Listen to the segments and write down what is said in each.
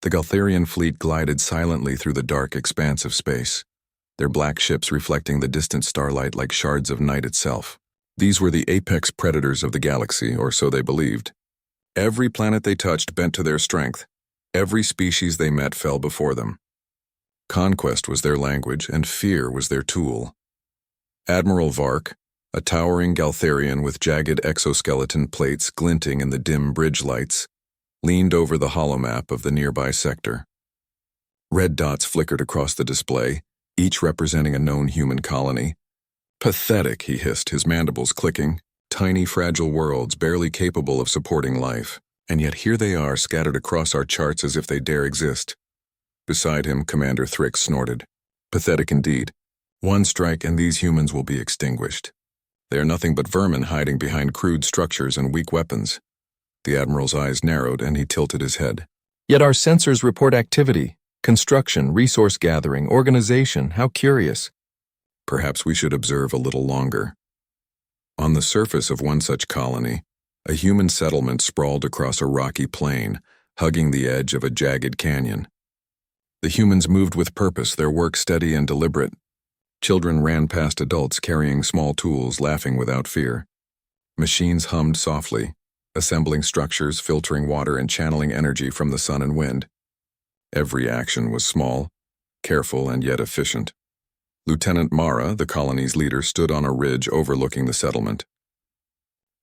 The Galtharian fleet glided silently through the dark expanse of space, their black ships reflecting the distant starlight like shards of night itself. These were the apex predators of the galaxy, or so they believed. Every planet they touched bent to their strength. Every species they met fell before them. Conquest was their language, and fear was their tool. Admiral Vark, a towering Galtharian with jagged exoskeleton plates glinting in the dim bridge lights, leaned over the holomap of the nearby sector. Red dots flickered across the display, each representing a known human colony. Pathetic, he hissed, his mandibles clicking. Tiny, fragile worlds barely capable of supporting life. And yet here they are, scattered across our charts as if they dare exist. Beside him, Commander Thrix snorted. Pathetic indeed. One strike and these humans will be extinguished. They are nothing but vermin hiding behind crude structures and weak weapons. The Admiral's eyes narrowed and he tilted his head. Yet our sensors report activity, construction, resource gathering, organization. How curious. Perhaps we should observe a little longer. On the surface of one such colony, a human settlement sprawled across a rocky plain, hugging the edge of a jagged canyon. The humans moved with purpose, their work steady and deliberate. Children ran past adults carrying small tools, laughing without fear. Machines hummed softly, assembling structures, filtering water, and channeling energy from the sun and wind. Every action was small, careful, and yet efficient. Lieutenant Mara, the colony's leader, stood on a ridge overlooking the settlement.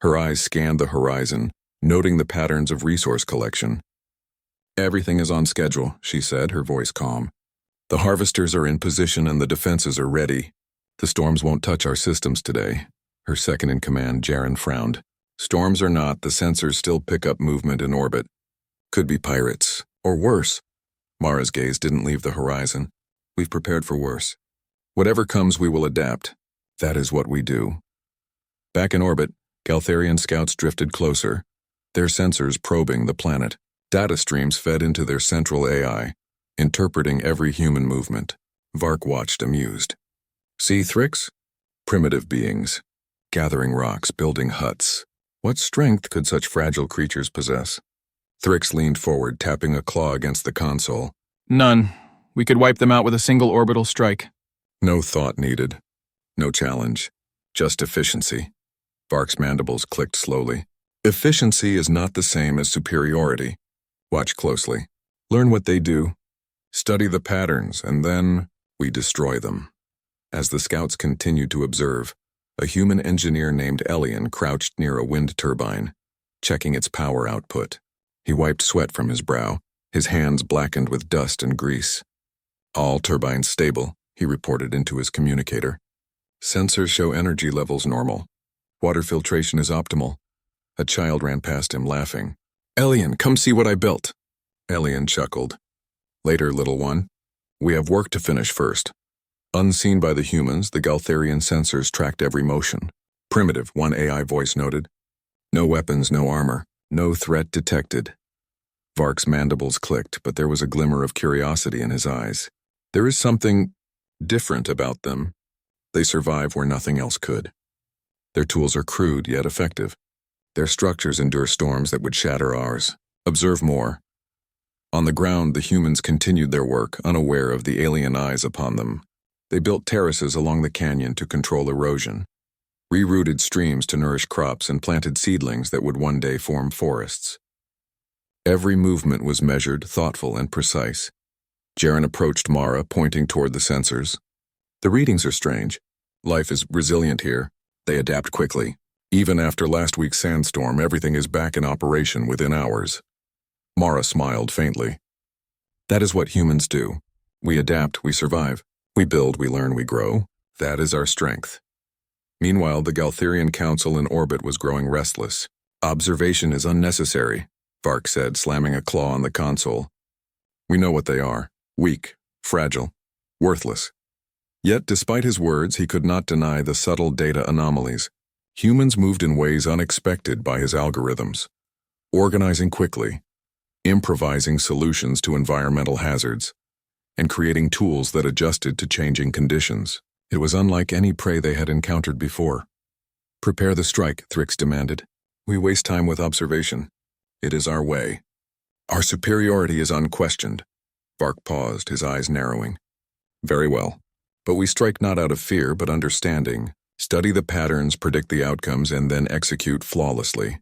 Her eyes scanned the horizon, noting the patterns of resource collection. Everything is on schedule, she said, her voice calm. The harvesters are in position and the defenses are ready. The storms won't touch our systems today. Her second-in-command, Jaren, frowned. Storms or not, the sensors still pick up movement in orbit. Could be pirates, or worse. Mara's gaze didn't leave the horizon. We've prepared for worse. Whatever comes, we will adapt. That is what we do. Back in orbit, Galtharian scouts drifted closer, their sensors probing the planet. Data streams fed into their central AI, interpreting every human movement. Vark watched amused. See, Thrix? Primitive beings, gathering rocks, building huts. What strength could such fragile creatures possess? Thrix leaned forward, tapping a claw against the console. None. We could wipe them out with a single orbital strike. No thought needed. No challenge. Just efficiency. Vark's mandibles clicked slowly. Efficiency is not the same as superiority. Watch closely. Learn what they do. Study the patterns, and then we destroy them. As the scouts continued to observe, a human engineer named Elian crouched near a wind turbine, checking its power output. He wiped sweat from his brow, his hands blackened with dust and grease. All turbines stable, he reported into his communicator. Sensors show energy levels normal. Water filtration is optimal. A child ran past him laughing. Elian, come see what I built. Elian chuckled. Later, little one. We have work to finish first. Unseen by the humans, the Galtharian sensors tracked every motion. Primitive, one AI voice noted. No weapons, no armor. No threat detected. Vark's mandibles clicked, but there was a glimmer of curiosity in his eyes. There is something different about them. They survive where nothing else could. Their tools are crude yet effective. Their structures endure storms that would shatter ours. Observe more. On the ground, the humans continued their work, unaware of the alien eyes upon them. They built terraces along the canyon to control erosion, rerouted streams to nourish crops, and planted seedlings that would one day form forests. Every movement was measured, thoughtful, and precise. Jaren approached Mara, pointing toward the sensors. The readings are strange. Life is resilient here. They adapt quickly. Even after last week's sandstorm, everything is back in operation within hours. Mara smiled faintly. That is what humans do. We adapt, we survive. We build, we learn, we grow. That is our strength. Meanwhile, the Galtharian Council in orbit was growing restless. Observation is unnecessary, Vark said, slamming a claw on the console. We know what they are. Weak, fragile, worthless. Yet, despite his words, he could not deny the subtle data anomalies. Humans moved in ways unexpected by his algorithms, organizing quickly, improvising solutions to environmental hazards, and creating tools that adjusted to changing conditions. It was unlike any prey they had encountered before. Prepare the strike, Thrix demanded. We waste time with observation. It is our way. Our superiority is unquestioned. Vark paused, his eyes narrowing. Very well. But we strike not out of fear, but understanding. Study the patterns, predict the outcomes, and then execute flawlessly.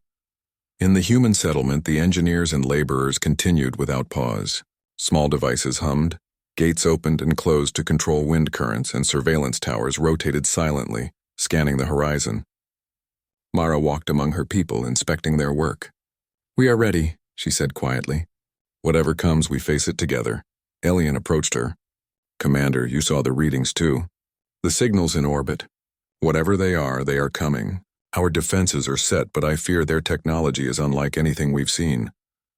In the human settlement, the engineers and laborers continued without pause. Small devices hummed, gates opened and closed to control wind currents, and surveillance towers rotated silently, scanning the horizon. Mara walked among her people, inspecting their work. "We are ready," she said quietly. "Whatever comes, we face it together." Elian approached her. "Commander, you saw the readings too. The signals in orbit. Whatever they are coming. Our defenses are set, but I fear their technology is unlike anything we've seen."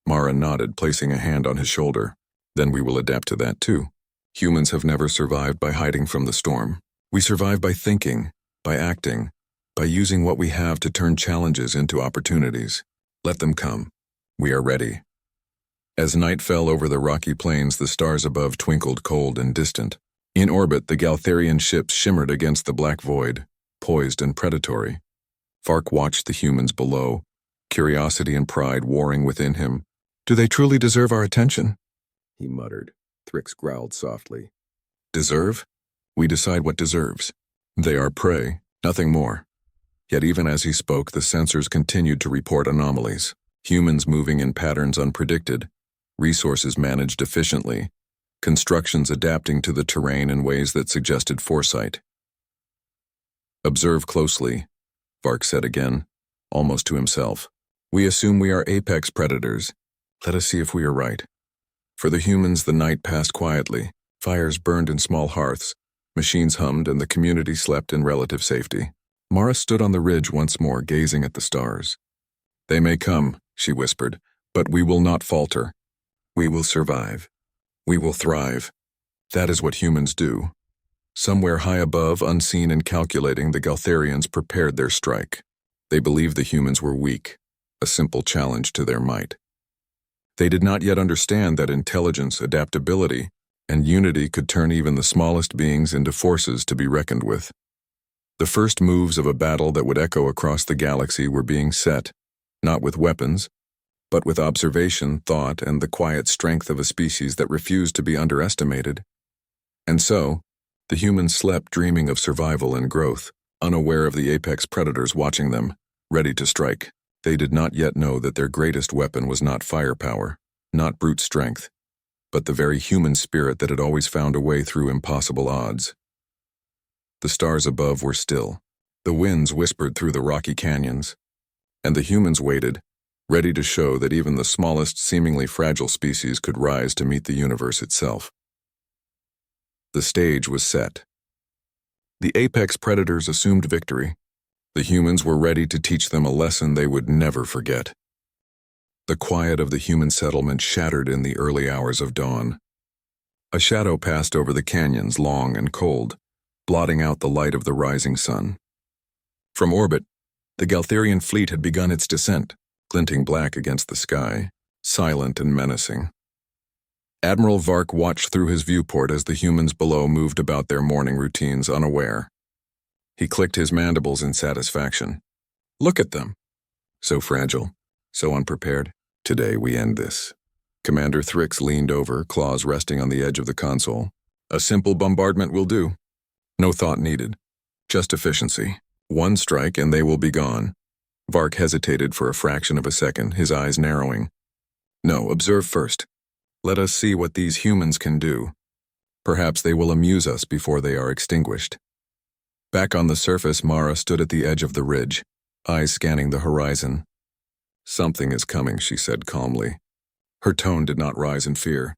Mara nodded, placing a hand on his shoulder. "Then we will adapt to that too. Humans have never survived by hiding from the storm. We survive by thinking, by acting, by using what we have to turn challenges into opportunities. Let them come. We are ready." As night fell over the rocky plains, the stars above twinkled cold and distant. In orbit, the Galtharian ships shimmered against the black void, poised and predatory. Vark watched the humans below, curiosity and pride warring within him. "Do they truly deserve our attention?" he muttered. Thrix growled softly. "Deserve? We decide what deserves. They are prey, nothing more." Yet even as he spoke, the sensors continued to report anomalies. Humans moving in patterns unpredicted, resources managed efficiently, constructions adapting to the terrain in ways that suggested foresight. "Observe closely," Vark said again, almost to himself. "We assume we are apex predators. Let us see if we are right." For the humans, the night passed quietly. Fires burned in small hearths, machines hummed, and the community slept in relative safety. Mara stood on the ridge once more, gazing at the stars. "They may come," she whispered, "but we will not falter. We will survive. We will thrive. That is what humans do." Somewhere high above, unseen and calculating, the Galtharians prepared their strike. They believed the humans were weak, a simple challenge to their might. They did not yet understand that intelligence, adaptability, and unity could turn even the smallest beings into forces to be reckoned with. The first moves of a battle that would echo across the galaxy were being set, not with weapons, but with observation, thought, and the quiet strength of a species that refused to be underestimated. And so, the humans slept dreaming of survival and growth, unaware of the apex predators watching them, ready to strike. They did not yet know that their greatest weapon was not firepower, not brute strength, but the very human spirit that had always found a way through impossible odds. The stars above were still. The winds whispered through the rocky canyons, and the humans waited, ready to show that even the smallest, seemingly fragile species could rise to meet the universe itself. The stage was set. The apex predators assumed victory. The humans were ready to teach them a lesson they would never forget. The quiet of the human settlement shattered in the early hours of dawn. A shadow passed over the canyons, long and cold, blotting out the light of the rising sun. From orbit, the Galtharian fleet had begun its descent, glinting black against the sky, silent and menacing. Admiral Vark watched through his viewport as the humans below moved about their morning routines unaware. He clicked his mandibles in satisfaction. Look at them. So fragile, so unprepared. Today we end this. Commander Thrix leaned over, claws resting on the edge of the console. A simple bombardment will do. No thought needed. Just efficiency. One strike and they will be gone. Vark hesitated for a fraction of a second, his eyes narrowing. No, observe first. Let us see what these humans can do. Perhaps they will amuse us before they are extinguished. Back on the surface, Mara stood at the edge of the ridge, eyes scanning the horizon. Something is coming, she said calmly. Her tone did not rise in fear.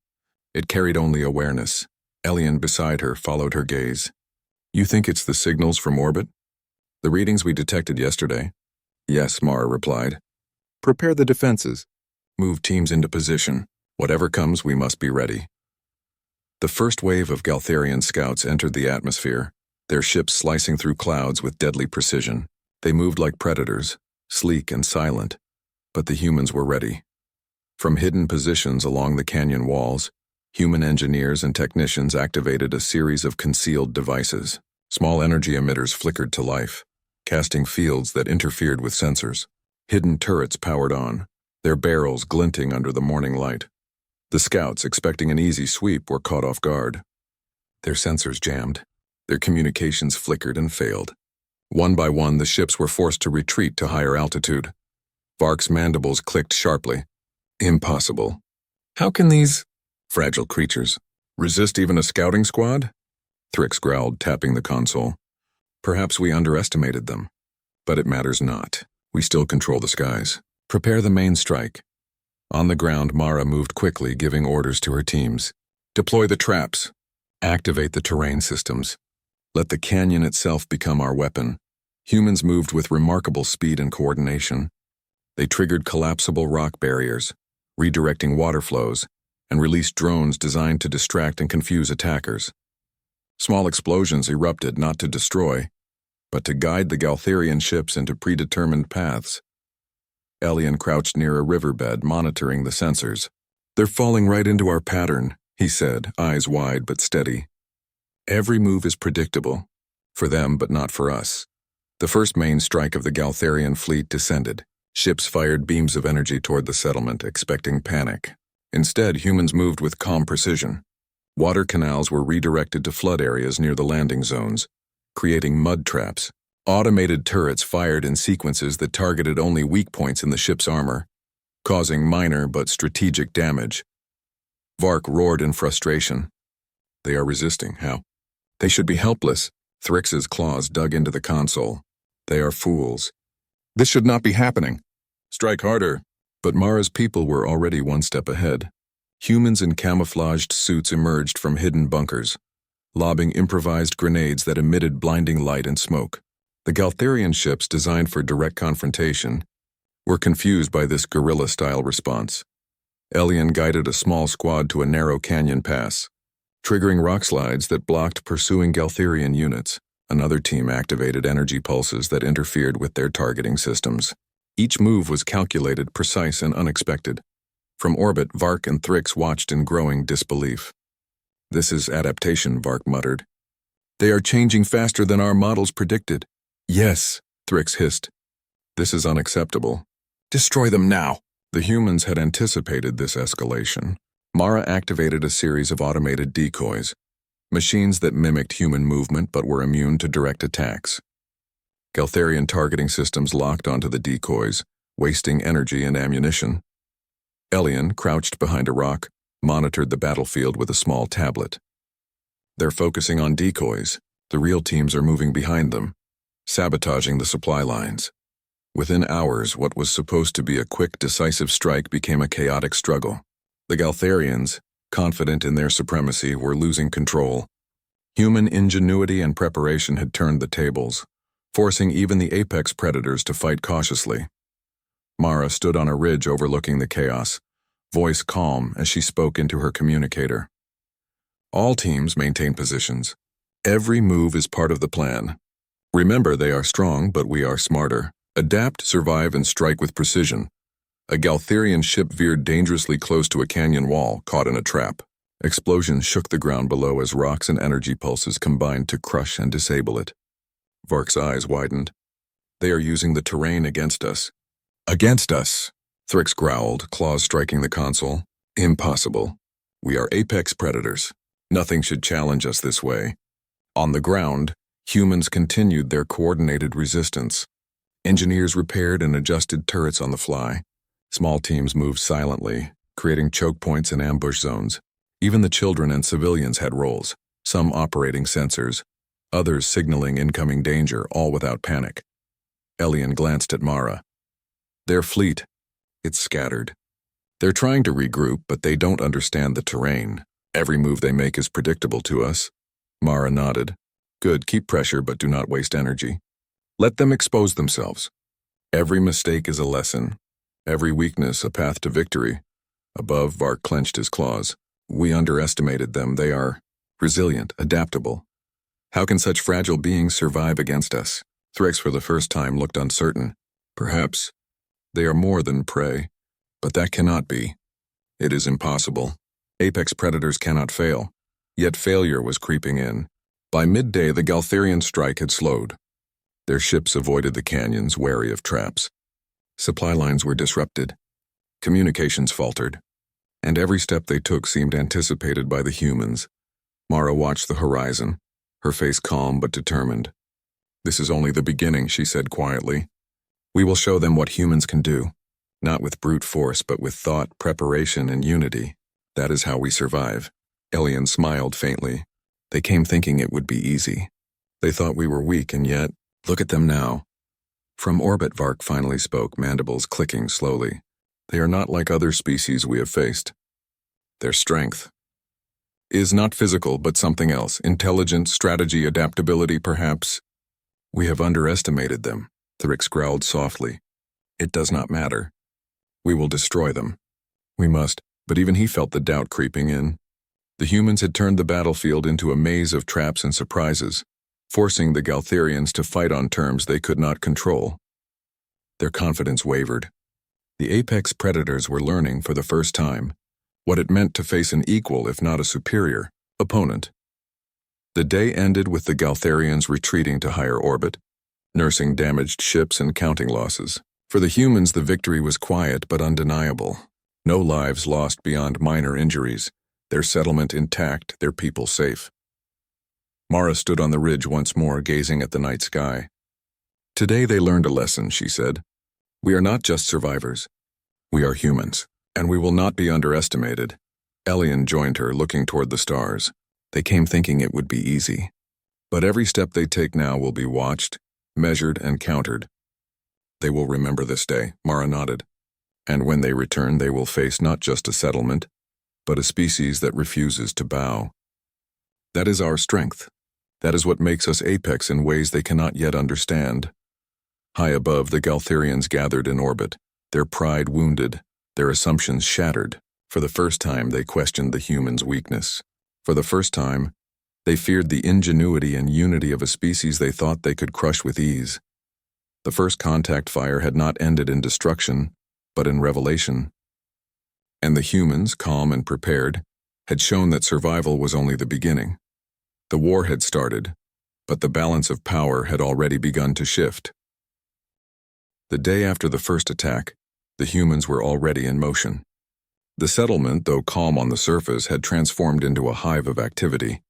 It carried only awareness. Elian beside her followed her gaze. You think it's the signals from orbit? The readings we detected yesterday? Yes, Mara replied. Prepare the defenses. Move teams into position. Whatever comes, we must be ready. The first wave of Galtharian scouts entered the atmosphere, their ships slicing through clouds with deadly precision. They moved like predators, sleek and silent, but the humans were ready. From hidden positions along the canyon walls, human engineers and technicians activated a series of concealed devices. Small energy emitters flickered to life, casting fields that interfered with sensors. Hidden turrets powered on, their barrels glinting under the morning light. The scouts, expecting an easy sweep, were caught off guard. Their sensors jammed. Their communications flickered and failed. One by one, the ships were forced to retreat to higher altitude. Vark's mandibles clicked sharply. Impossible. How can these fragile creatures resist even a scouting squad? Thrix growled, tapping the console. Perhaps we underestimated them. But it matters not. We still control the skies. Prepare the main strike. On the ground, Mara moved quickly, giving orders to her teams. Deploy the traps. Activate the terrain systems. Let the canyon itself become our weapon. Humans moved with remarkable speed and coordination. They triggered collapsible rock barriers, redirecting water flows, and released drones designed to distract and confuse attackers. Small explosions erupted not to destroy, but to guide the Galtherian ships into predetermined paths. Elian crouched near a riverbed, monitoring the sensors. They're falling right into our pattern, he said, eyes wide but steady. Every move is predictable. For them, but not for us. The first main strike of the Galtherian fleet descended. Ships fired beams of energy toward the settlement, expecting panic. Instead, humans moved with calm precision. Water canals were redirected to flood areas near the landing zones, creating mud traps. Automated turrets fired in sequences that targeted only weak points in the ship's armor, causing minor but strategic damage. Vark roared in frustration. They are resisting. How? They should be helpless. Thrix's claws dug into the console. They are fools. This should not be happening. Strike harder. But Mara's people were already one step ahead. Humans in camouflaged suits emerged from hidden bunkers, lobbing improvised grenades that emitted blinding light and smoke. The Galtherian ships, designed for direct confrontation, were confused by this guerrilla-style response. Elian guided a small squad to a narrow canyon pass, triggering rock slides that blocked pursuing Galtherian units. Another team activated energy pulses that interfered with their targeting systems. Each move was calculated, precise, and unexpected. From orbit, Vark and Thrix watched in growing disbelief. This is adaptation, Vark muttered. They are changing faster than our models predicted. Yes, Thrix hissed. This is unacceptable. Destroy them now. The humans had anticipated this escalation. Mara activated a series of automated decoys, machines that mimicked human movement but were immune to direct attacks. Galtherian targeting systems locked onto the decoys, wasting energy and ammunition. Elian, crouched behind a rock, monitored the battlefield with a small tablet. They're focusing on decoys. The real teams are moving behind them, sabotaging the supply lines. Within hours, what was supposed to be a quick, decisive strike became a chaotic struggle. The Galtherians, confident in their supremacy, were losing control. Human ingenuity and preparation had turned the tables, forcing even the apex predators to fight cautiously. Mara stood on a ridge overlooking the chaos, voice calm as she spoke into her communicator. All teams maintain positions. Every move is part of the plan. Remember, they are strong, but we are smarter. Adapt, survive, and strike with precision. A Galtherian ship veered dangerously close to a canyon wall, caught in a trap. Explosions shook the ground below as rocks and energy pulses combined to crush and disable it. Vark's eyes widened. They are using the terrain against us. Against us, Thrix growled, claws striking the console. Impossible. We are apex predators. Nothing should challenge us this way. On the ground, humans continued their coordinated resistance. Engineers repaired and adjusted turrets on the fly. Small teams moved silently, creating choke points and ambush zones. Even the children and civilians had roles, some operating sensors, others signaling incoming danger, all without panic. Elian glanced at Mara. Their fleet, it's scattered. They're trying to regroup, but they don't understand the terrain. Every move they make is predictable to us. Mara nodded. Good, keep pressure, but do not waste energy. Let them expose themselves. Every mistake is a lesson. Every weakness a path to victory. Above, Vark clenched his claws. We underestimated them. They are resilient, adaptable. How can such fragile beings survive against us? Thrix for the first time looked uncertain. Perhaps they are more than prey, but that cannot be. It is impossible. Apex predators cannot fail. Yet failure was creeping in. By midday, the Galtherian strike had slowed. Their ships avoided the canyons, wary of traps. Supply lines were disrupted. Communications faltered, and every step they took seemed anticipated by the humans. Mara watched the horizon, her face calm but determined. "This is only the beginning," she said quietly. "We will show them what humans can do, not with brute force but with thought, preparation, and unity. That is how we survive." Elian smiled faintly. "They came thinking it would be easy. They thought we were weak, and yet, look at them now." From orbit, Vark finally spoke, mandibles clicking slowly. "They are not like other species we have faced. Their strength is not physical but something else. Intelligence, strategy, adaptability, perhaps. We have underestimated them," Thrix growled softly. "It does not matter. We will destroy them. We must." But even he felt the doubt creeping in. The humans had turned the battlefield into a maze of traps and surprises, forcing the Galtherians to fight on terms they could not control. Their confidence wavered. The apex predators were learning for the first time what it meant to face an equal, if not a superior, opponent. The day ended with the Galtherians retreating to higher orbit, nursing damaged ships and counting losses. For the humans, the victory was quiet but undeniable. No lives lost beyond minor injuries, their settlement intact, their people safe. Mara stood on the ridge once more, gazing at the night sky. "Today they learned a lesson," she said. "We are not just survivors. We are humans, and we will not be underestimated." Elian joined her, looking toward the stars. "They came thinking it would be easy. But every step they take now will be watched, measured, and countered. They will remember this day," Mara nodded. "And when they return, they will face not just a settlement, but a species that refuses to bow. That is our strength. That is what makes us apex in ways they cannot yet understand." High above, the Galtherians gathered in orbit, their pride wounded, their assumptions shattered. For the first time, they questioned the humans' weakness. For the first time, they feared the ingenuity and unity of a species they thought they could crush with ease. The first contact fire had not ended in destruction, but in revelation. And the humans, calm and prepared, had shown that survival was only the beginning. The war had started, but the balance of power had already begun to shift. The day after the first attack, the humans were already in motion. The settlement, though calm on the surface, had transformed into a hive of activity.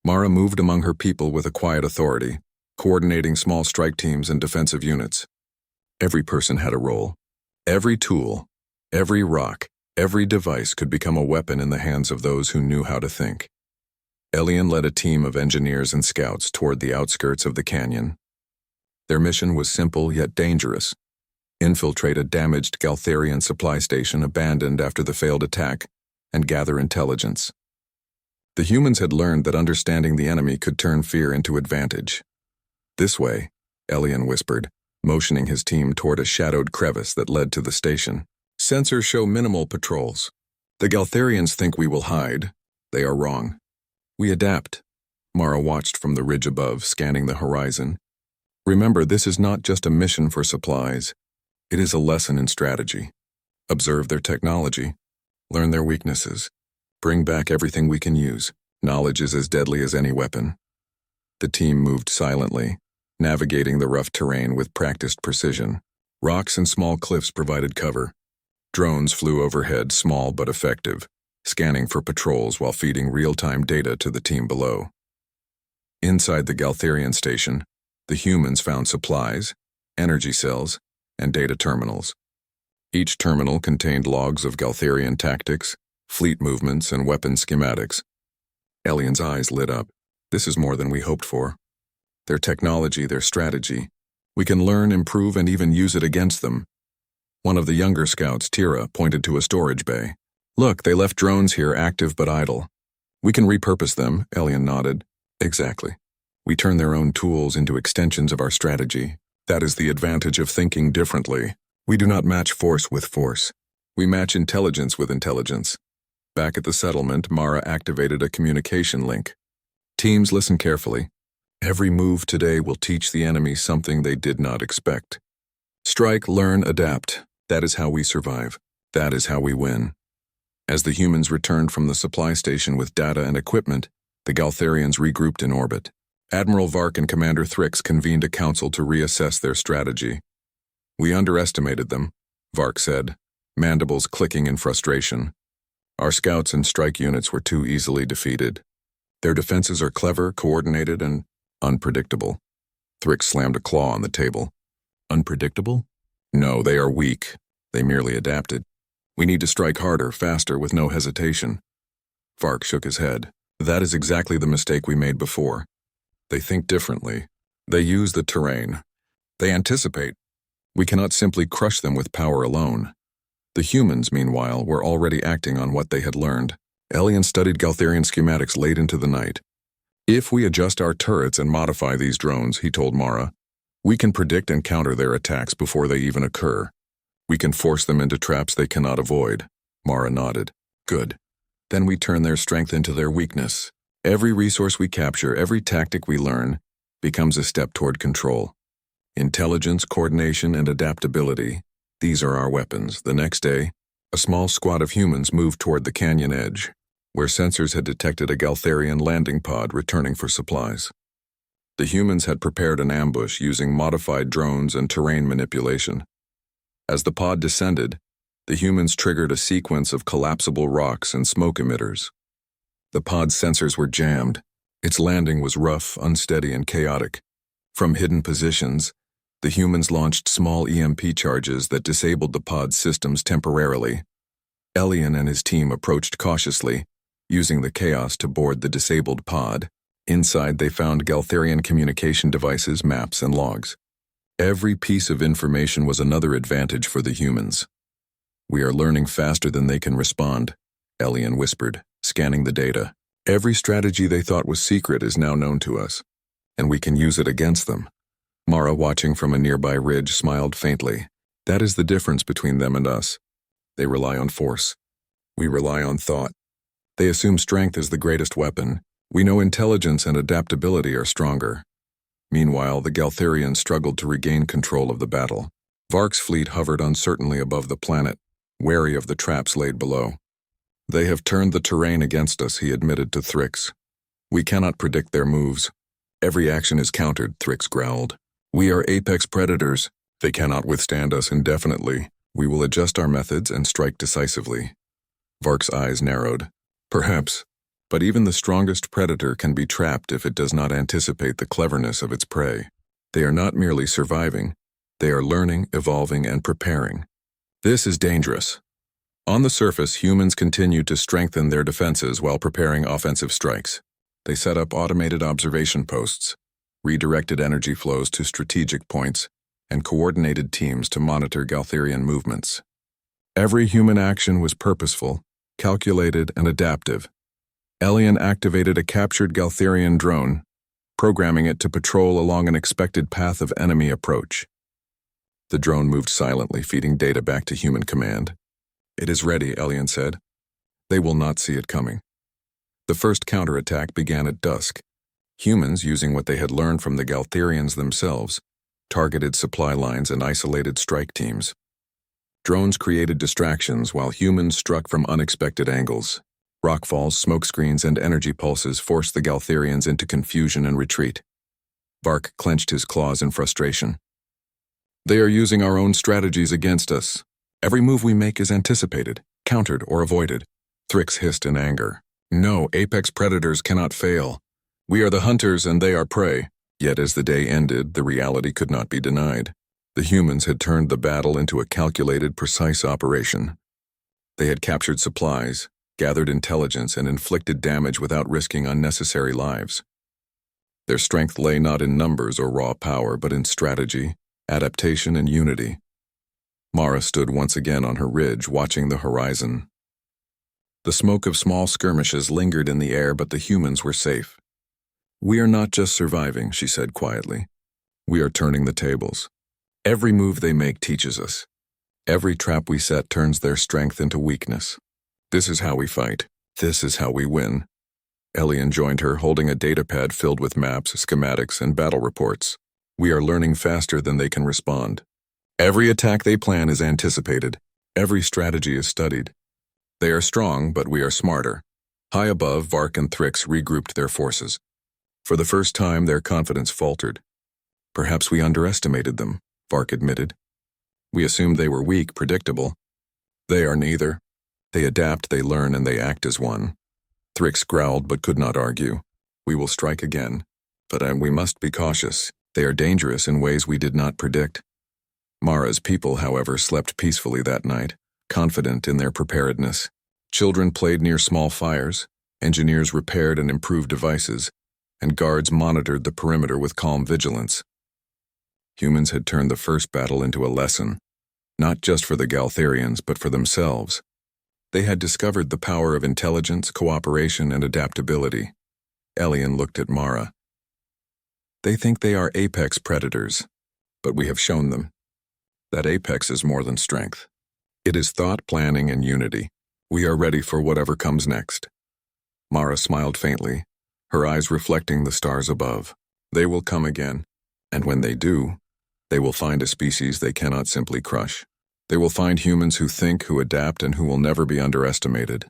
Mara moved among her people with a quiet authority, coordinating small strike teams and defensive units. Every person had a role. Every tool, every rock, every device could become a weapon in the hands of those who knew how to think. Elian led a team of engineers and scouts toward the outskirts of the canyon. Their mission was simple yet dangerous: infiltrate a damaged Galtherian supply station abandoned after the failed attack and gather intelligence. The humans had learned that understanding the enemy could turn fear into advantage. "This way," Elian whispered, motioning his team toward a shadowed crevice that led to the station. "Sensors show minimal patrols. The Galtherians think we will hide. They are wrong. We adapt." Mara watched from the ridge above, scanning the horizon. "Remember, this is not just a mission for supplies. It is a lesson in strategy. Observe their technology. Learn their weaknesses. Bring back everything we can use. Knowledge is as deadly as any weapon." The team moved silently, navigating the rough terrain with practiced precision. Rocks and small cliffs provided cover. Drones flew overhead, small but effective, scanning for patrols while feeding real-time data to the team below. Inside the Galtherian station, the humans found supplies, energy cells, and data terminals. Each terminal contained logs of Galtherian tactics, fleet movements, and weapon schematics. Elian's eyes lit up. "This is more than we hoped for. Their technology, their strategy. We can learn, improve, and even use it against them." One of the younger scouts, Tira, pointed to a storage bay. "Look, they left drones here, active but idle. We can repurpose them," Elian nodded. "Exactly. We turn their own tools into extensions of our strategy. That is the advantage of thinking differently. We do not match force with force. We match intelligence with intelligence." Back at the settlement, Mara activated a communication link. "Teams, listen carefully. Every move today will teach the enemy something they did not expect. Strike, learn, adapt. That is how we survive. That is how we win." As the humans returned from the supply station with data and equipment, the Galtherians regrouped in orbit. Admiral Vark and Commander Thrix convened a council to reassess their strategy. "We underestimated them," Vark said. mandibles clicking in frustration. Our scouts and strike units were too easily defeated. Their defenses are clever, coordinated, and unpredictable. Thrix slammed a claw on the table. Unpredictable? No, they are weak. They merely adapted. We need to strike harder, faster, with no hesitation. Vark shook his head. That is exactly the mistake we made before. They think differently. They use the terrain. They anticipate. We cannot simply crush them with power alone. The humans, meanwhile, were already acting on what they had learned. Elian studied Galtharian schematics late into the night. If we adjust our turrets and modify these drones, he told Mara, we can predict and counter their attacks before they even occur. We can force them into traps they cannot avoid. Mara nodded. Good. Then we turn their strength into their weakness. Every resource we capture, every tactic we learn, becomes a step toward control. Intelligence, coordination, and adaptability. These are our weapons. The next day, a small squad of humans moved toward the canyon edge, where sensors had detected a Galtharian landing pod returning for supplies. The humans had prepared an ambush using modified drones and terrain manipulation. As the pod descended, the humans triggered a sequence of collapsible rocks and smoke emitters. The pod's sensors were jammed. Its landing was rough, unsteady, and chaotic. From hidden positions, the humans launched small EMP charges that disabled the pod's systems temporarily. Elian and his team approached cautiously, using the chaos to board the disabled pod. Inside, they found Galtharian communication devices, maps, and logs. Every piece of information was another advantage for the humans. We are learning faster than they can respond, Elian whispered, scanning the data. Every strategy they thought was secret is now known to us, and we can use it against them. Mara, watching from a nearby ridge, smiled faintly. That is the difference between them and us. They rely on force. We rely on thought. They assume strength is the greatest weapon. We know intelligence and adaptability are stronger. Meanwhile, the Galtharians struggled to regain control of the battle. Vark's fleet hovered uncertainly above the planet, wary of the traps laid below. They have turned the terrain against us, he admitted to Thrix. We cannot predict their moves. Every action is countered, Thrix growled. We are apex predators. They cannot withstand us indefinitely. We will adjust our methods and strike decisively. Vark's eyes narrowed. Perhaps, but even the strongest predator can be trapped if it does not anticipate the cleverness of its prey. They are not merely surviving. They are learning, evolving, and preparing. This is dangerous. On the surface, humans continued to strengthen their defenses while preparing offensive strikes. They set up automated observation posts, redirected energy flows to strategic points, and coordinated teams to monitor Galtharian movements. Every human action was purposeful, calculated, and adaptive. Elian activated a captured Galtharian drone, programming it to patrol along an expected path of enemy approach. The drone moved silently, feeding data back to human command. It is ready, Elian said. They will not see it coming. The first counterattack began at dusk. Humans, using what they had learned from the Galtharians themselves, targeted supply lines and isolated strike teams. Drones created distractions while humans struck from unexpected angles. Rockfalls, smoke screens, and energy pulses forced the Galtharians into confusion and retreat. Vark clenched his claws in frustration. They are using our own strategies against us. Every move we make is anticipated, countered, or avoided. Thrix hissed in anger. No, apex predators cannot fail. We are the hunters and they are prey. Yet as the day ended, the reality could not be denied. The humans had turned the battle into a calculated, precise operation. They had captured supplies, gathered intelligence, and inflicted damage without risking unnecessary lives. Their strength lay not in numbers or raw power, but in strategy, adaptation, and unity. Mara stood once again on her ridge, watching the horizon. The smoke of small skirmishes lingered in the air, but the humans were safe. We are not just surviving, she said quietly. We are turning the tables. Every move they make teaches us. Every trap we set turns their strength into weakness. This is how we fight. This is how we win. Elian joined her, holding a datapad filled with maps, schematics, and battle reports. We are learning faster than they can respond. Every attack they plan is anticipated. Every strategy is studied. They are strong, but we are smarter. High above, Vark and Thrix regrouped their forces. For the first time, their confidence faltered. Perhaps we underestimated them, Vark admitted. We assumed they were weak, predictable. They are neither. They adapt, they learn, and they act as one. Thrix growled but could not argue. We will strike again, but we must be cautious. They are dangerous in ways we did not predict. Mara's people, however, slept peacefully that night, confident in their preparedness. Children played near small fires, engineers repaired and improved devices, and guards monitored the perimeter with calm vigilance. Humans had turned the first battle into a lesson, not just for the Galtharians, but for themselves. They had discovered the power of intelligence, cooperation, and adaptability. Elian looked at Mara. They think they are apex predators, but we have shown them that apex is more than strength. It is thought, planning, and unity. We are ready for whatever comes next. Mara smiled faintly, her eyes reflecting the stars above. They will come again, and when they do, they will find a species they cannot simply crush. They will find humans who think, who adapt, and who will never be underestimated.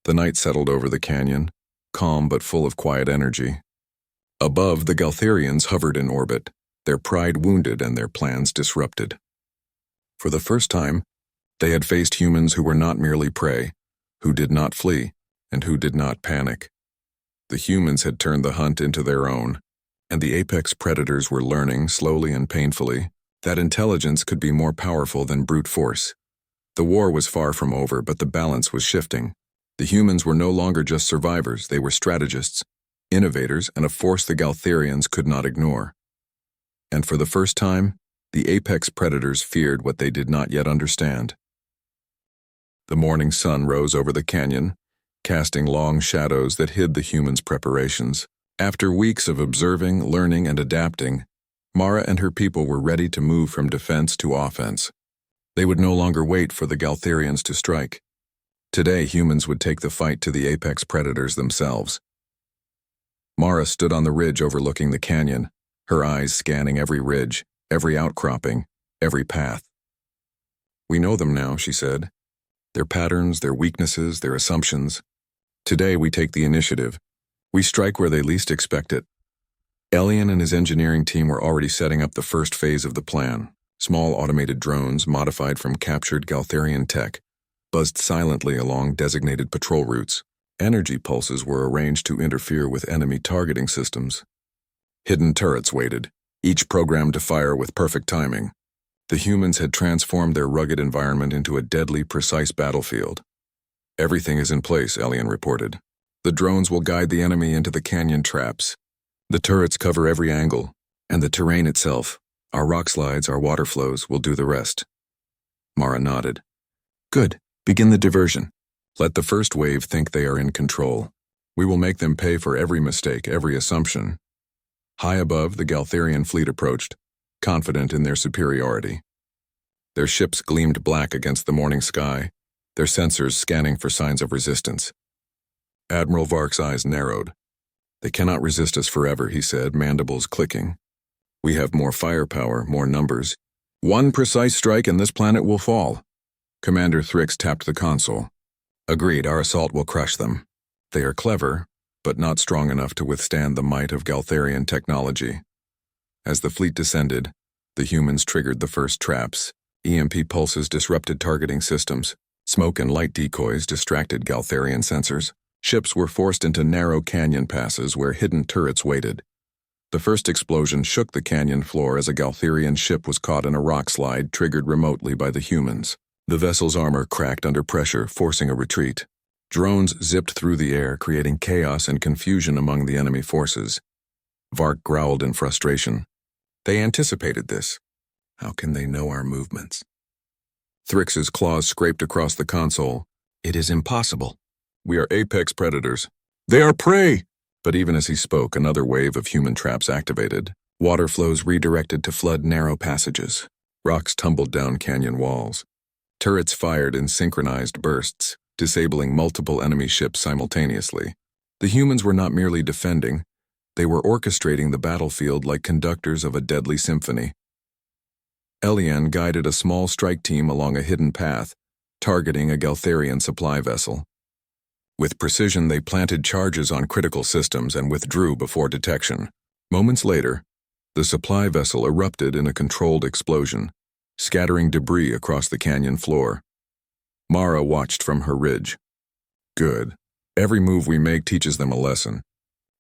The night settled over the canyon, calm but full of quiet energy. Above, the Galtharians hovered in orbit, their pride wounded and their plans disrupted. For the first time, they had faced humans who were not merely prey, who did not flee, and who did not panic. The humans had turned the hunt into their own, and the apex predators were learning, slowly and painfully, that intelligence could be more powerful than brute force. The war was far from over, but the balance was shifting. The humans were no longer just survivors, they were strategists, innovators, and a force the Galtharians could not ignore. And for the first time, the apex predators feared what they did not yet understand. The morning sun rose over the canyon, casting long shadows that hid the humans' preparations. After weeks of observing, learning, and adapting, Mara and her people were ready to move from defense to offense. They would no longer wait for the Galtharians to strike. Today, humans would take the fight to the apex predators themselves. Mara stood on the ridge overlooking the canyon, her eyes scanning every ridge, every outcropping, every path. We know them now, she said. Their patterns, their weaknesses, their assumptions. Today we take the initiative. We strike where they least expect it. Elian and his engineering team were already setting up the first phase of the plan. Small automated drones, modified from captured Galtharian tech, buzzed silently along designated patrol routes. Energy pulses were arranged to interfere with enemy targeting systems. Hidden turrets waited, each programmed to fire with perfect timing. The humans had transformed their rugged environment into a deadly, precise battlefield. Everything is in place, Elian reported. The drones will guide the enemy into the canyon traps. The turrets cover every angle, and the terrain itself, our rock slides, our water flows, will do the rest. Mara nodded. Good, begin the diversion. Let the first wave think they are in control. We will make them pay for every mistake, every assumption. High above, the Galtharian fleet approached, confident in their superiority. Their ships gleamed black against the morning sky, their sensors scanning for signs of resistance. Admiral Vark's eyes narrowed. They cannot resist us forever, he said, mandibles clicking. We have more firepower, more numbers. One precise strike and this planet will fall. Commander Thrix tapped the console. Agreed, our assault will crush them. They are clever, but not strong enough to withstand the might of Galtharian technology. As the fleet descended, the humans triggered the first traps. EMP pulses disrupted targeting systems. Smoke and light decoys distracted Galtharian sensors. Ships were forced into narrow canyon passes where hidden turrets waited. The first explosion shook the canyon floor as a Galtharian ship was caught in a rock slide triggered remotely by the humans. The vessel's armor cracked under pressure, forcing a retreat. Drones zipped through the air, creating chaos and confusion among the enemy forces. Vark growled in frustration. They anticipated this. How can they know our movements? Thrix's claws scraped across the console. It is impossible. We are apex predators. They are prey! But even as he spoke, another wave of human traps activated. Water flows redirected to flood narrow passages. Rocks tumbled down canyon walls. Turrets fired in synchronized bursts, disabling multiple enemy ships simultaneously. The humans were not merely defending, they were orchestrating the battlefield like conductors of a deadly symphony. Elian guided a small strike team along a hidden path, targeting a Galtharian supply vessel. With precision, they planted charges on critical systems and withdrew before detection. Moments later, the supply vessel erupted in a controlled explosion, scattering debris across the canyon floor. Mara watched from her ridge. Good. Every move we make teaches them a lesson.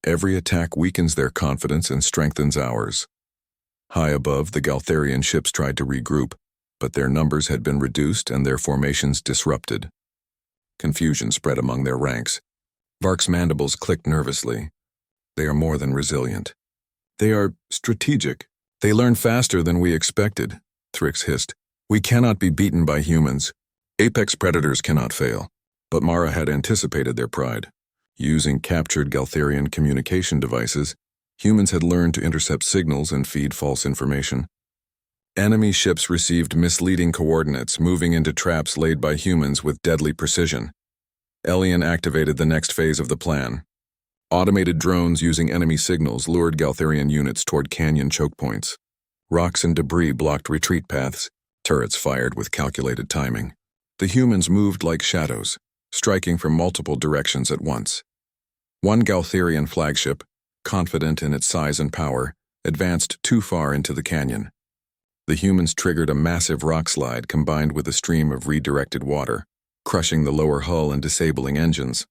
Every attack weakens their confidence and strengthens ours. High above, the Galtharian ships tried to regroup, but their numbers had been reduced and their formations disrupted. Confusion spread among their ranks. Vark's mandibles clicked nervously. They are more than resilient. They are strategic. They learn faster than we expected, Thrix hissed. We cannot be beaten by humans. Apex predators cannot fail. But Mara had anticipated their pride. Using captured Galtharian communication devices, humans had learned to intercept signals and feed false information. Enemy ships received misleading coordinates, moving into traps laid by humans with deadly precision. Elian activated the next phase of the plan. Automated drones using enemy signals lured Galtharian units toward canyon choke points. Rocks and debris blocked retreat paths. Turrets fired with calculated timing. The humans moved like shadows, striking from multiple directions at once. One Galtharian flagship, confident in its size and power, advanced too far into the canyon. The humans triggered a massive rock slide combined with a stream of redirected water, crushing the lower hull and disabling engines.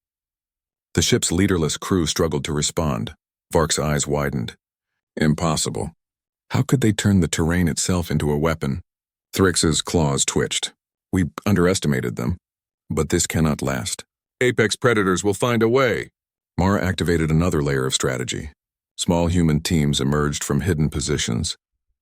The ship's leaderless crew struggled to respond. Vark's eyes widened. Impossible. How could they turn the terrain itself into a weapon? Thrix's claws twitched. We underestimated them. But this cannot last. Apex predators will find a way. Mara activated another layer of strategy. Small human teams emerged from hidden positions,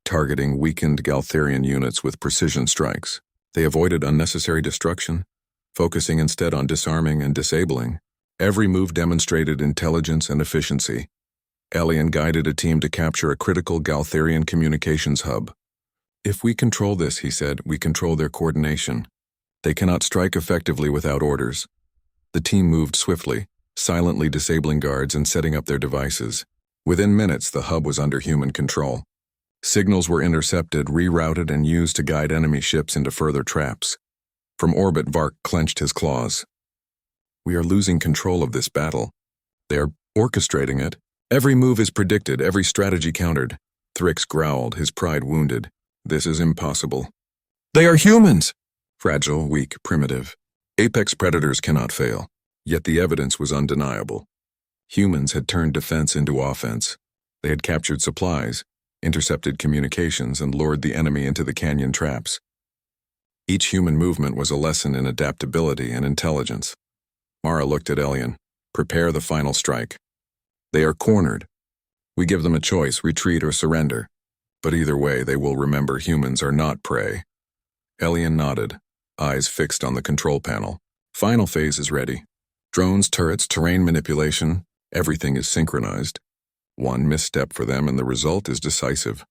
targeting weakened Galtharian units with precision strikes. They avoided unnecessary destruction, focusing instead on disarming and disabling. Every move demonstrated intelligence and efficiency. Elian guided a team to capture a critical Galtharian communications hub. If we control this, he said, we control their coordination. They cannot strike effectively without orders. The team moved swiftly, silently disabling guards and setting up their devices. Within minutes, the hub was under human control. Signals were intercepted, rerouted, and used to guide enemy ships into further traps. From orbit, Vark clenched his claws. We are losing control of this battle. They are orchestrating it. Every move is predicted, every strategy countered. Thrix growled, his pride wounded. This is impossible. They are humans! Fragile, weak, primitive. Apex predators cannot fail. Yet the evidence was undeniable. Humans had turned defense into offense. They had captured supplies, intercepted communications, and lured the enemy into the canyon traps. Each human movement was a lesson in adaptability and intelligence. Mara looked at Elian. Prepare the final strike. They are cornered. We give them a choice, retreat or surrender. But either way, they will remember humans are not prey. Elian nodded, eyes fixed on the control panel. Final phase is ready. Drones, turrets, terrain manipulation, everything is synchronized. One misstep for them and the result is decisive.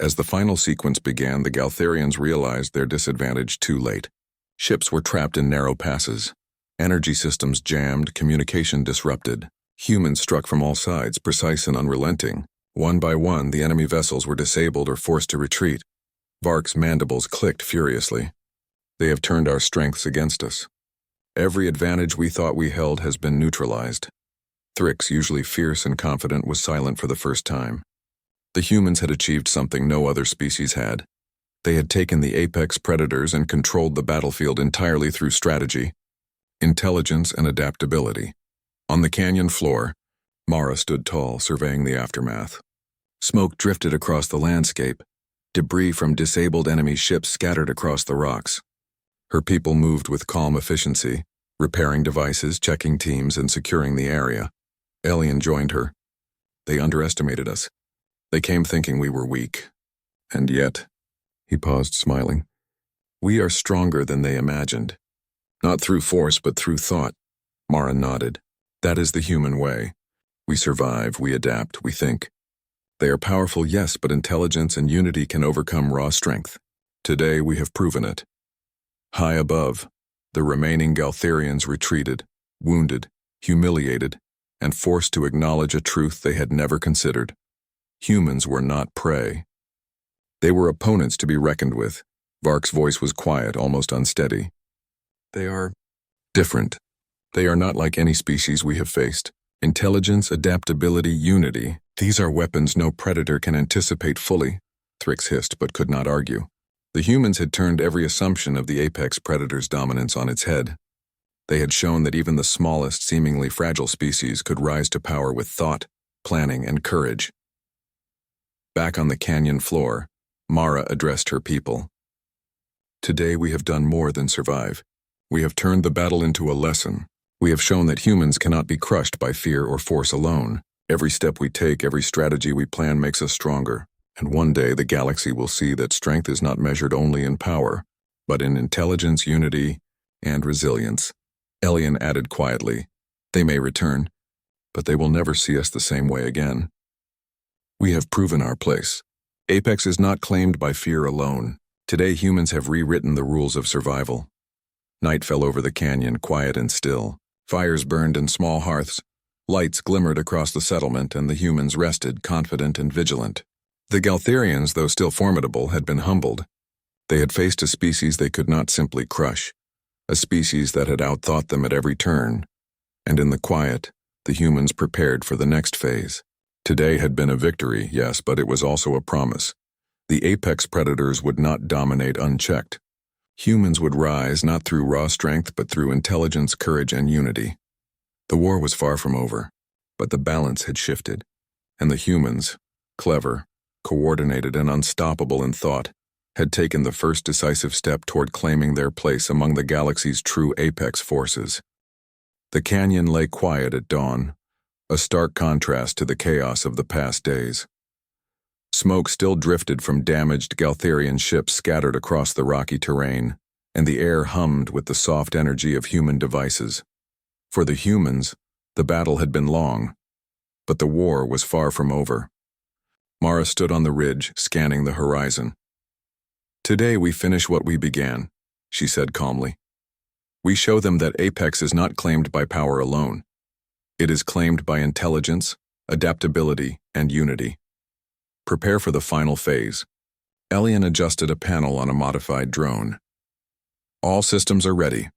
As the final sequence began, the Galtharians realized their disadvantage too late. Ships were trapped in narrow passes. Energy systems jammed, communication disrupted. Humans struck from all sides, precise and unrelenting. One by one, the enemy vessels were disabled or forced to retreat. Vark's mandibles clicked furiously. They have turned our strengths against us. Every advantage we thought we held has been neutralized. Thrix, usually fierce and confident, was silent for the first time. The humans had achieved something no other species had. They had taken the apex predators and controlled the battlefield entirely through strategy, intelligence, and adaptability. On the canyon floor, Mara stood tall, surveying the aftermath. Smoke drifted across the landscape. Debris from disabled enemy ships scattered across the rocks. Her people moved with calm efficiency, repairing devices, checking teams, and securing the area. Elian joined her. They underestimated us. They came thinking we were weak. And yet, he paused, smiling, we are stronger than they imagined. Not through force, but through thought. Mara nodded. That is the human way. We survive, we adapt, we think. They are powerful, yes, but intelligence and unity can overcome raw strength. Today we have proven it. High above, the remaining Galtharians retreated, wounded, humiliated, and forced to acknowledge a truth they had never considered. Humans were not prey. They were opponents to be reckoned with. Vark's voice was quiet, almost unsteady. They are different. They are not like any species we have faced. Intelligence, adaptability, unity. These are weapons no predator can anticipate fully, Thrix hissed but could not argue. The humans had turned every assumption of the apex predator's dominance on its head. They had shown that even the smallest, seemingly fragile species could rise to power with thought, planning, and courage. Back on the canyon floor, Mara addressed her people. Today we have done more than survive. We have turned the battle into a lesson. We have shown that humans cannot be crushed by fear or force alone. Every step we take, every strategy we plan makes us stronger. And one day the galaxy will see that strength is not measured only in power, but in intelligence, unity, and resilience. Elian added quietly, "They may return, but they will never see us the same way again. We have proven our place. Apex is not claimed by fear alone. Today humans have rewritten the rules of survival." Night fell over the canyon, quiet and still. Fires burned in small hearths. Lights glimmered across the settlement, and the humans rested, confident and vigilant. The Galtharians, though still formidable, had been humbled. They had faced a species they could not simply crush, a species that had outthought them at every turn. And in the quiet, the humans prepared for the next phase. Today had been a victory, yes, but it was also a promise. The apex predators would not dominate unchecked. Humans would rise not through raw strength, but through intelligence, courage, and unity. The war was far from over, but the balance had shifted, and the humans, clever, coordinated, and unstoppable in thought, had taken the first decisive step toward claiming their place among the galaxy's true apex forces. The canyon lay quiet at dawn, a stark contrast to the chaos of the past days. Smoke still drifted from damaged Galtharian ships scattered across the rocky terrain, and the air hummed with the soft energy of human devices. For the humans, the battle had been long, but the war was far from over. Mara stood on the ridge, scanning the horizon. "Today we finish what we began," she said calmly. "We show them that Apex is not claimed by power alone. It is claimed by intelligence, adaptability, and unity. Prepare for the final phase." Elian adjusted a panel on a modified drone. "All systems are ready.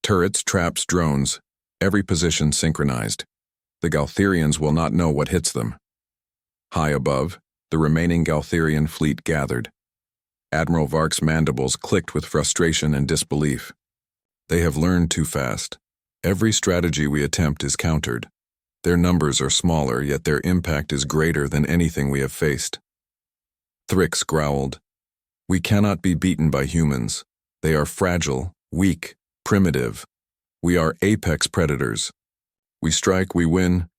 Turrets, traps, drones, every position synchronized. The Galtharians will not know what hits them." High above, the remaining Galtharian fleet gathered. Admiral Vark's mandibles clicked with frustration and disbelief. "They have learned too fast. Every strategy we attempt is countered. Their numbers are smaller, yet their impact is greater than anything we have faced." Thrix growled, "We cannot be beaten by humans. They are fragile, weak, primitive. We are apex predators. We strike, we win."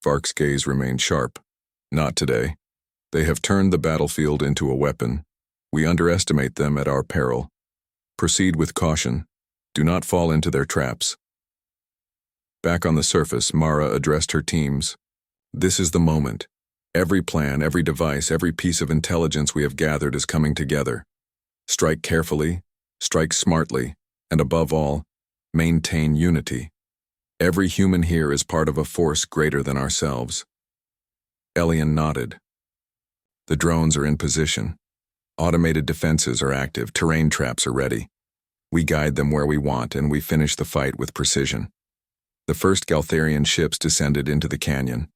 Vark's gaze remained sharp. "Not today. They have turned the battlefield into a weapon. We underestimate them at our peril. Proceed with caution. Do not fall into their traps." Back on the surface, Mara addressed her teams. "This is the moment. Every plan, every device, every piece of intelligence we have gathered is coming together. Strike carefully, strike smartly, and above all, maintain unity. Every human here is part of a force greater than ourselves." Elian nodded. "The drones are in position. Automated defenses are active, terrain traps are ready. We guide them where we want, and we finish the fight with precision." The first Galtharian ships descended into the canyon.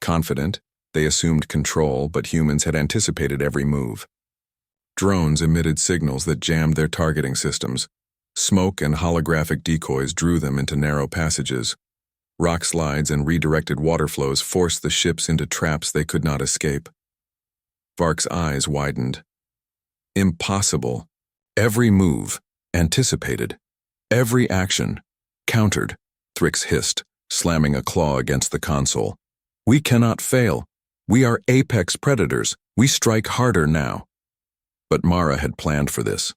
Confident, they assumed control, but humans had anticipated every move. Drones emitted signals that jammed their targeting systems. Smoke and holographic decoys drew them into narrow passages. Rock slides and redirected water flows forced the ships into traps they could not escape. Vark's eyes widened. Impossible. Every move, anticipated. Every action, countered. Thrix hissed, slamming a claw against the console. "We cannot fail. We are apex predators. We strike harder now." But Mara had planned for this.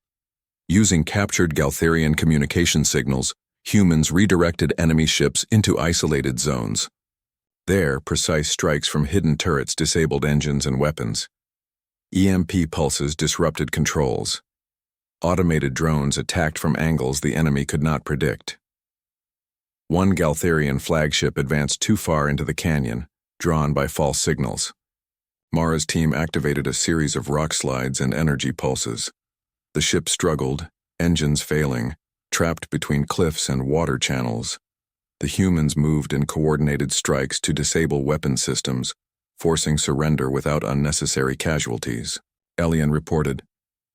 Using captured Galtharian communication signals, humans redirected enemy ships into isolated zones. There, precise strikes from hidden turrets disabled engines and weapons. EMP pulses disrupted controls. Automated drones attacked from angles the enemy could not predict. One Galtharian flagship advanced too far into the canyon, drawn by false signals. Mara's team activated a series of rock slides and energy pulses. The ship struggled, engines failing, trapped between cliffs and water channels. The humans moved in coordinated strikes to disable weapon systems, forcing surrender without unnecessary casualties. Elian reported,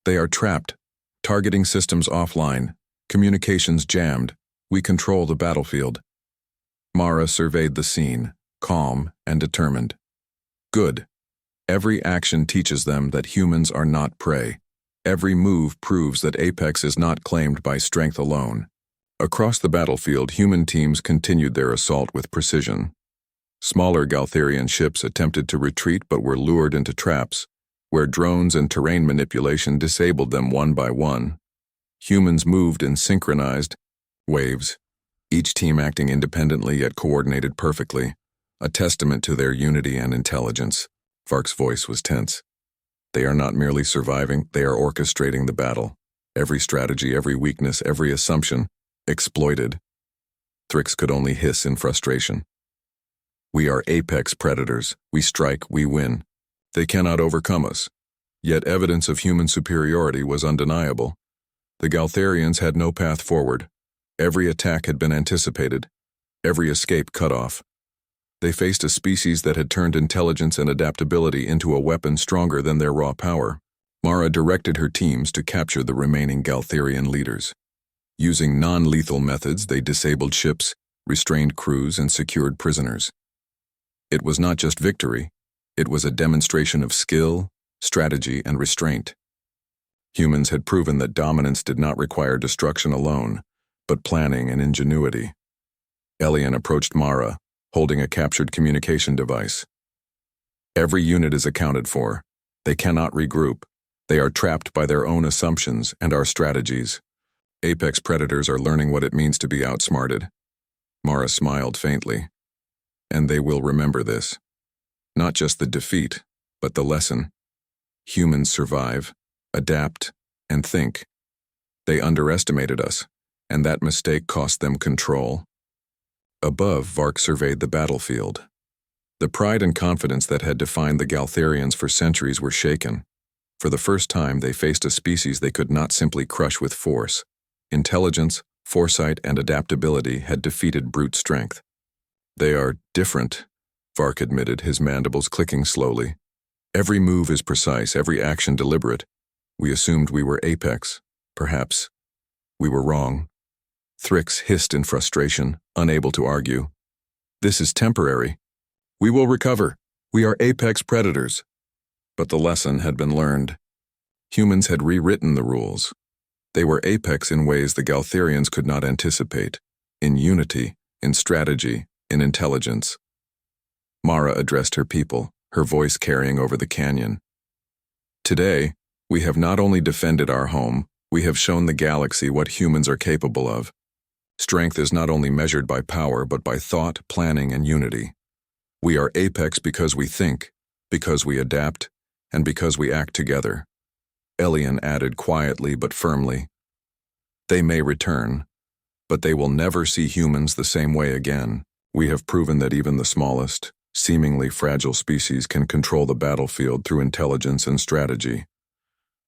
They are trapped. Targeting systems offline. Communications jammed. We control the battlefield. Mara surveyed the scene, calm and determined. Good. Every action teaches them that humans are not prey. Every move proves that Apex is not claimed by strength alone. Across the battlefield, human teams continued their assault with precision. Smaller Galtharian ships attempted to retreat but were lured into traps, where drones and terrain manipulation disabled them one by one. Humans moved in synchronized waves, each team acting independently yet coordinated perfectly, a testament to their unity and intelligence. Vark's voice was tense. They are not merely surviving, they are orchestrating the battle. Every strategy, every weakness, every assumption, exploited. Thrix could only hiss in frustration. We are apex predators. We strike, we win. They cannot overcome us. Yet evidence of human superiority was undeniable. The Galtharians had no path forward. Every attack had been anticipated. Every escape cut off. They faced a species that had turned intelligence and adaptability into a weapon stronger than their raw power. Mara directed her teams to capture the remaining Galtharian leaders. Using non-lethal methods, they disabled ships, restrained crews, and secured prisoners. It was not just victory, it was a demonstration of skill, strategy, and restraint. Humans had proven that dominance did not require destruction alone, but planning and ingenuity. Elian approached Mara, holding a captured communication device. Every unit is accounted for. They cannot regroup. They are trapped by their own assumptions and our strategies. Apex predators are learning what it means to be outsmarted. Mara smiled faintly. And they will remember this. Not just the defeat, but the lesson. Humans survive, adapt, and think. They underestimated us, and that mistake cost them control. Above, Vark surveyed the battlefield. The pride and confidence that had defined the Galtharians for centuries were shaken. For the first time, they faced a species they could not simply crush with force. Intelligence, foresight, and adaptability had defeated brute strength. They are different, Vark admitted, his mandibles clicking slowly. Every move is precise, every action deliberate. We assumed we were apex. Perhaps we were wrong. Thrix hissed in frustration, unable to argue. This is temporary. We will recover. We are apex predators. But the lesson had been learned. Humans had rewritten the rules. They were apex in ways the Galtharians could not anticipate, in unity, in strategy, in intelligence. Mara addressed her people, her voice carrying over the canyon. Today, we have not only defended our home, we have shown the galaxy what humans are capable of. Strength is not only measured by power, but by thought, planning, and unity. We are apex because we think, because we adapt, and because we act together. Elian added quietly but firmly. They may return, but they will never see humans the same way again. We have proven that even the smallest, seemingly fragile species can control the battlefield through intelligence and strategy.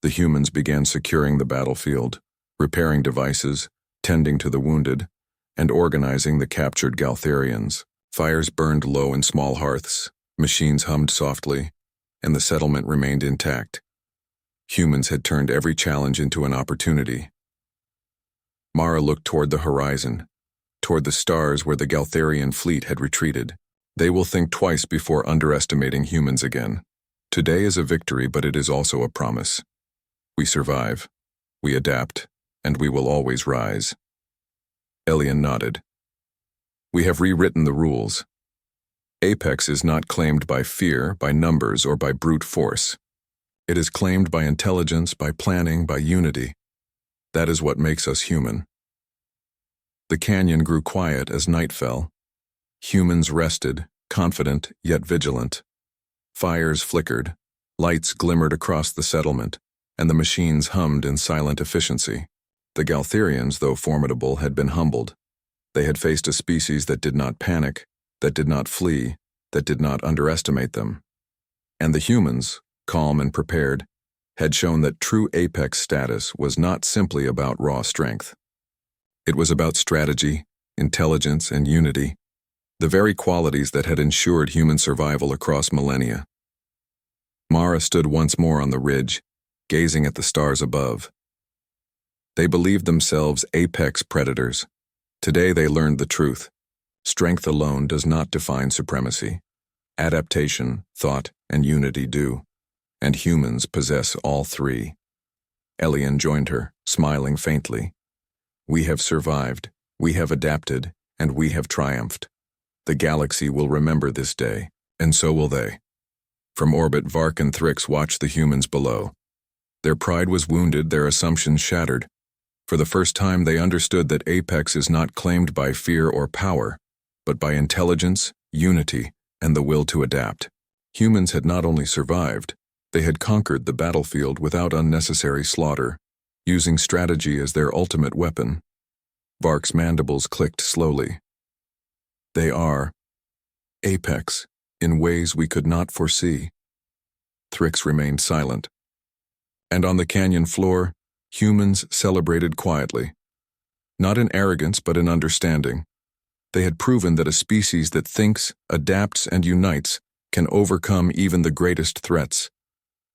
The humans began securing the battlefield, repairing devices, tending to the wounded, and organizing the captured Galtharians. Fires burned low in small hearths, machines hummed softly, and the settlement remained intact. Humans had turned every challenge into an opportunity. Mara looked toward the horizon, toward the stars where the Galtharian fleet had retreated. They will think twice before underestimating humans again. Today is a victory, but it is also a promise. We survive, we adapt, and we will always rise. Elian nodded. We have rewritten the rules. Apex is not claimed by fear, by numbers, or by brute force. It is claimed by intelligence, by planning, by unity. That is what makes us human. The canyon grew quiet as night fell. Humans rested, confident yet vigilant. Fires flickered, lights glimmered across the settlement, and the machines hummed in silent efficiency. The Galtharians, though formidable, had been humbled. They had faced a species that did not panic, that did not flee, that did not underestimate them. And the humans, calm and prepared, had shown that true apex status was not simply about raw strength. It was about strategy, intelligence, and unity, the very qualities that had ensured human survival across millennia. Mara stood once more on the ridge, gazing at the stars above. They believed themselves apex predators. Today they learned the truth. Strength alone does not define supremacy. Adaptation, thought, and unity do, and humans possess all three. Elian joined her, smiling faintly. We have survived, we have adapted, and we have triumphed. The galaxy will remember this day, and so will they. From orbit, Vark and Thrix watched the humans below. Their pride was wounded, their assumptions shattered. For the first time, they understood that Apex is not claimed by fear or power, but by intelligence, unity, and the will to adapt. Humans had not only survived, they had conquered the battlefield without unnecessary slaughter, using strategy as their ultimate weapon. Vark's mandibles clicked slowly. They are Apex in ways we could not foresee. Thrix remained silent. And on the canyon floor, humans celebrated quietly. Not in arrogance, but in understanding. They had proven that a species that thinks, adapts, and unites can overcome even the greatest threats.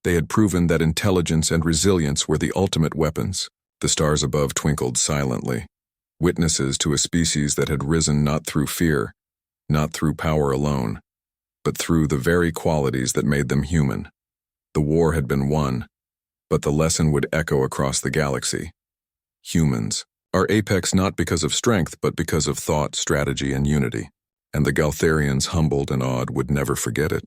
They had proven that intelligence and resilience were the ultimate weapons. The stars above twinkled silently, witnesses to a species that had risen not through fear, not through power alone, but through the very qualities that made them human. The war had been won, but the lesson would echo across the galaxy. Humans are apex not because of strength, but because of thought, strategy, and unity, and the Galtharians, humbled and awed, would never forget it.